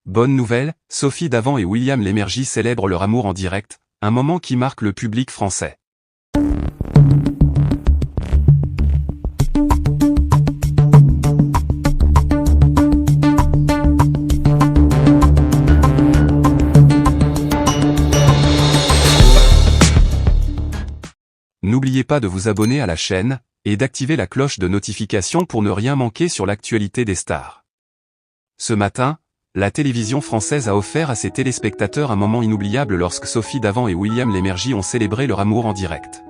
Bonne nouvelle, Sophie Davant et William Lémergie célèbrent leur amour en direct, un moment qui marque le public français. N'oubliez pas de vous abonner à la chaîne, et d'activer la cloche de notification pour ne rien manquer sur l'actualité des stars. Ce matin, la télévision française a offert à ses téléspectateurs un moment inoubliable lorsque Sophie Davant et William Lémergie ont célébré leur amour en direct.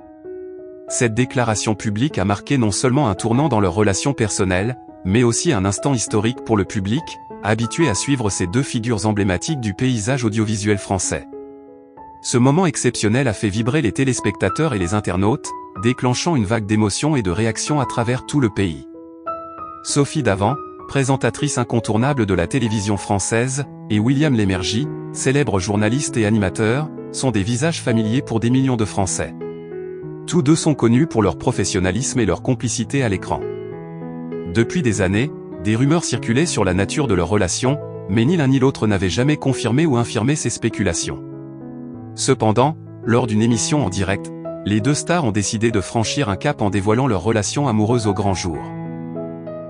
Cette déclaration publique a marqué non seulement un tournant dans leur relation personnelle, mais aussi un instant historique pour le public, habitué à suivre ces deux figures emblématiques du paysage audiovisuel français. Ce moment exceptionnel a fait vibrer les téléspectateurs et les internautes, déclenchant une vague d'émotions et de réactions à travers tout le pays. Sophie Davant, présentatrice incontournable de la télévision française, et William Lémergie, célèbre journaliste et animateur, sont des visages familiers pour des millions de Français. Tous deux sont connus pour leur professionnalisme et leur complicité à l'écran. Depuis des années, des rumeurs circulaient sur la nature de leur relation, mais ni l'un ni l'autre n'avait jamais confirmé ou infirmé ces spéculations. Cependant, lors d'une émission en direct, les deux stars ont décidé de franchir un cap en dévoilant leur relation amoureuse au grand jour.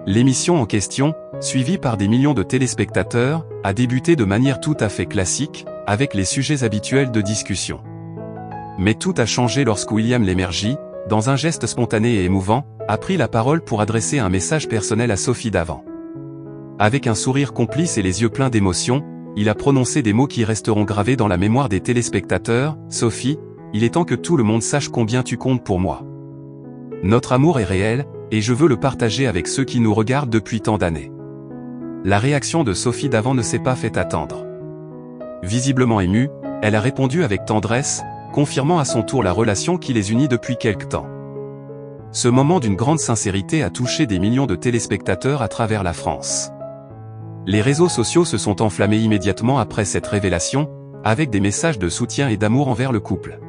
L'émission en question, suivie par des millions de téléspectateurs, a débuté de manière tout à fait classique, avec les sujets habituels de discussion. Mais tout a changé lorsque William Lémergie, dans un geste spontané et émouvant, a pris la parole pour adresser un message personnel à Sophie Davant. Avec un sourire complice et les yeux pleins d'émotion, il a prononcé des mots qui resteront gravés dans la mémoire des téléspectateurs. « Sophie, il est temps que tout le monde sache combien tu comptes pour moi. Notre amour est réel, et je veux le partager avec ceux qui nous regardent depuis tant d'années. » La réaction de Sophie Davant ne s'est pas fait attendre. Visiblement émue, elle a répondu avec tendresse, confirmant à son tour la relation qui les unit depuis quelque temps. Ce moment d'une grande sincérité a touché des millions de téléspectateurs à travers la France. Les réseaux sociaux se sont enflammés immédiatement après cette révélation, avec des messages de soutien et d'amour envers le couple.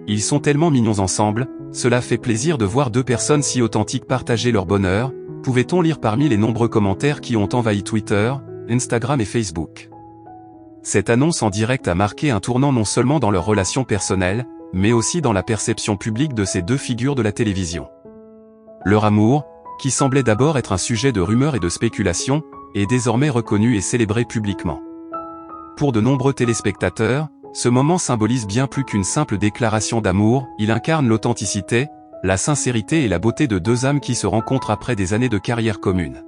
Ils sont tellement mignons ensemble, cela fait plaisir de voir deux personnes si authentiques partager leur bonheur, pouvait-on lire parmi les nombreux commentaires qui ont envahi Twitter, Instagram et Facebook. Cette annonce en direct a marqué un tournant non seulement dans leur relation personnelle, mais aussi dans la perception publique de ces deux figures de la télévision. Leur amour, qui semblait d'abord être un sujet de rumeurs et de spéculations, est désormais reconnu et célébré publiquement. Pour de nombreux téléspectateurs, ce moment symbolise bien plus qu'une simple déclaration d'amour, il incarne l'authenticité, la sincérité et la beauté de deux âmes qui se rencontrent après des années de carrière commune.